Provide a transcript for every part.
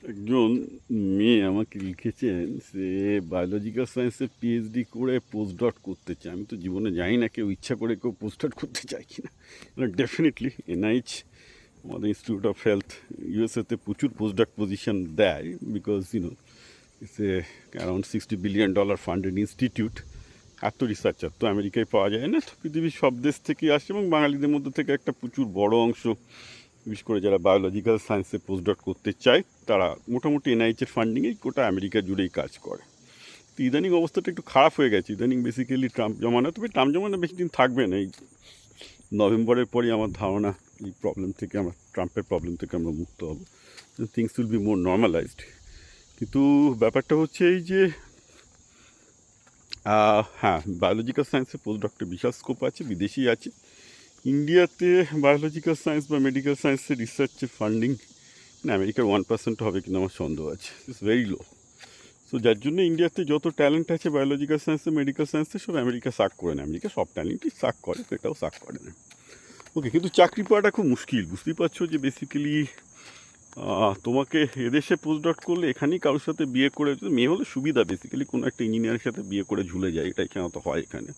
একজন মেয়ে আমাকে লিখেছেন সে বায়োলজিক্যাল সায়েন্সে পিএইচডি করে পোস্ট ডট করতে চায়। আমি তো জীবনে জানি না কেউ ইচ্ছা করে কেউ পোস্ট ডট করতে চায় কি না। ডেফিনেটলি এনআইএইচ, আমাদের ইনস্টিটিউট অফ হেলথ ইউএসএতে প্রচুর পোস্ট ডট পজিশন দেয়, because it's a around $60 billion funded institute. এত রিসার্চার তো আমেরিকায় পাওয়া যায় না, তো পৃথিবীর সব দেশ থেকে আসে এবং বাঙালিদের মধ্যে থেকে একটা প্রচুর বড় অংশ, বিশেষ করে যারা বায়োলজিক্যাল সায়েন্সে পোস্ট ডট করতে চায় তারা মোটামুটি এনআইএইচের ফান্ডিংয়েই গোটা আমেরিকা জুড়েই কাজ করে। তো ইদানিং অবস্থাটা একটু খারাপ হয়ে গেছে। ইদানিং বেসিক্যালি ট্রাম্প জমানা, তবে ট্রাম্প জমানা বেশি দিন থাকবে না। এই নভেম্বরের পরই আমার ধারণা এই প্রবলেম থেকে আমরা, ট্রাম্পের প্রবলেম থেকে আমরা মুক্ত হব, things will be more normalised. কিন্তু ব্যাপারটা হচ্ছে এই যে হ্যাঁ, বায়োলজিক্যাল সায়েন্সে পোস্ট ডক্টর বিশাল স্কোপ আছে, বিদেশি আছে। ইন্ডিয়াতে বায়োলজিক্যাল সায়েন্স বা মেডিকেল সায়েন্সের রিসার্চের ফান্ডিং আমেরিকার 1% হবে কিন্তু আমার সন্দেহ আছে, ইটস ভেরি লো। সো যার জন্য ইন্ডিয়াতে যত ট্যালেন্ট আছে বায়োলজিক্যাল সায়েন্সে, মেডিকেল সায়েন্সে, সব আমেরিকা সাক করে না। আমেরিকা সব ট্যালেন্টই সাক করে, তো এটাও সাক করে না। ওকে, কিন্তু চাকরি পাওয়াটা খুব মুশকিল। বুঝতেই পারছো যে বেসিক্যালি তোমাকে এদেশে পোস্ট ডট করলে এখানেই কারোর সাথে বিয়ে করে, মেয়ে হলে সুবিধা, বেসিক্যালি কোনো একটা ইঞ্জিনিয়ারের সাথে বিয়ে করে ঝুলে যায়, এটাই কেন তো হয় এখানে।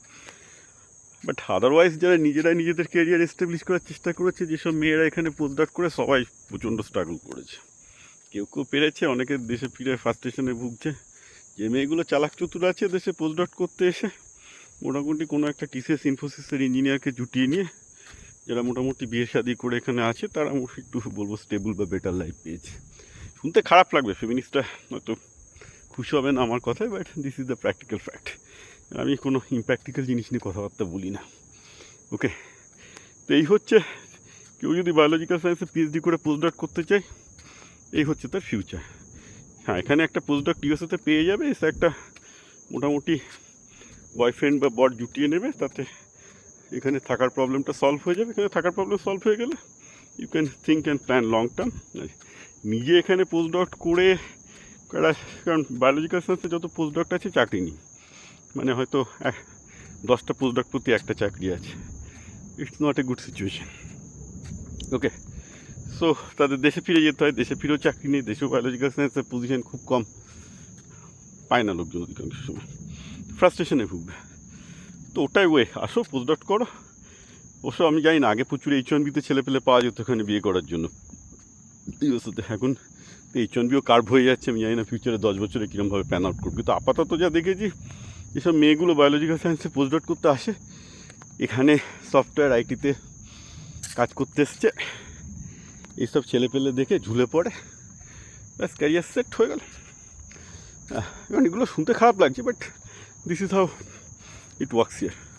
বাট আদারওয়াইজ যারা নিজেদের ক্যারিয়ার এস্টাবলিশ করার চেষ্টা করেছে, যেসব মেয়েরা এখানে পোস্ট ডট করে, সবাই প্রচণ্ড স্ট্রাগল করেছে। কেউ কেউ পেরেছে, অনেকে দেশে ফিরে ফার্স্টেশনে ভুগছে। যে মেয়েগুলো চালাক চতুর আছে দেশে পোস্ট ডট করতে এসে মোটামুটি কোনো একটা টিসিএস ইনফোসিসের ইঞ্জিনিয়ারকে জুটিয়ে নিয়ে যারা মোটামুটি বিয়ে শাদি করে এখানে আছে, তারা একটু বলবো স্টেবল বা বেটার লাইফ পেয়েছে। শুনতে খারাপ লাগবে, ফেমিনিস্টরা হয়তো খুশি হবে না আমার কথায়, but this is the practical fact. আমি কোনো ইমপ্র্যাকটিক্যাল জিনিস নিয়ে কথাবার্তা বলি না। ওকে, তো এই হচ্ছে, কেউ যদি বায়োলজিক্যাল সায়েন্সে পিএইচডি করে পোস্ট ডট করতে চায়, এই হচ্ছে তার ফিউচার। হ্যাঁ, এখানে একটা পোস্ট ডট ইউএসএতে পেয়ে যাবে, সে একটা মোটামুটি বয়ফ্রেন্ড বা বর জুটিয়ে নেবে, তাতে এখানে থাকার প্রবলেমটা সলভ হয়ে যাবে। এখানে থাকার প্রবলেম সলভ হয়ে গেলে you can think and plan long term. নিজে এখানে পোস্ট ডট করে, কারণ বায়োলজিক্যাল সায়েন্সে যত পোস্ট ডক্ট আছে চাকরি নেই, মানে হয়তো 10টা পোস্ট ডক্ট প্রতি একটা চাকরি আছে। It's not a good situation. Okay, so তাদের দেশে ফিরে যেতে হয়, দেশে ফিরেও চাকরি নেই, দেশেও বায়োলজিক্যাল সায়েন্সের পজিশন খুব কম, পায় না লোকজন অধিকাংশ সময়, ফ্রাস্ট্রেশনে ভুগবে। তো ওটাই ওয়ে, আসো পোস্ট ডট করো। অবশ্য আমি জানি না, আগে প্রচুর H1B ছেলে পেলে পাওয়া যেত এখানে বিয়ে করার জন্য ইউএসএতে। এখন H1Bও কার্ভ হয়ে যাচ্ছে, আমি জানি না ফিউচারে 10 বছরে কীরকমভাবে প্যান আউট করবে। তো আপাতত যা দেখেছি, এসব মেয়েগুলো বায়োলজিক্যাল সায়েন্সে পোস্ট ডট করতে আসে, এখানে সফটওয়্যার আইটিতে কাজ করতে এসছে, এইসব ছেলে পেলে দেখে ঝুলে পড়ে, ব্যাস ক্যারিয়ার সেট হয়ে গেল। এখন এগুলো শুনতে খারাপ লাগছে, but this is how it works here.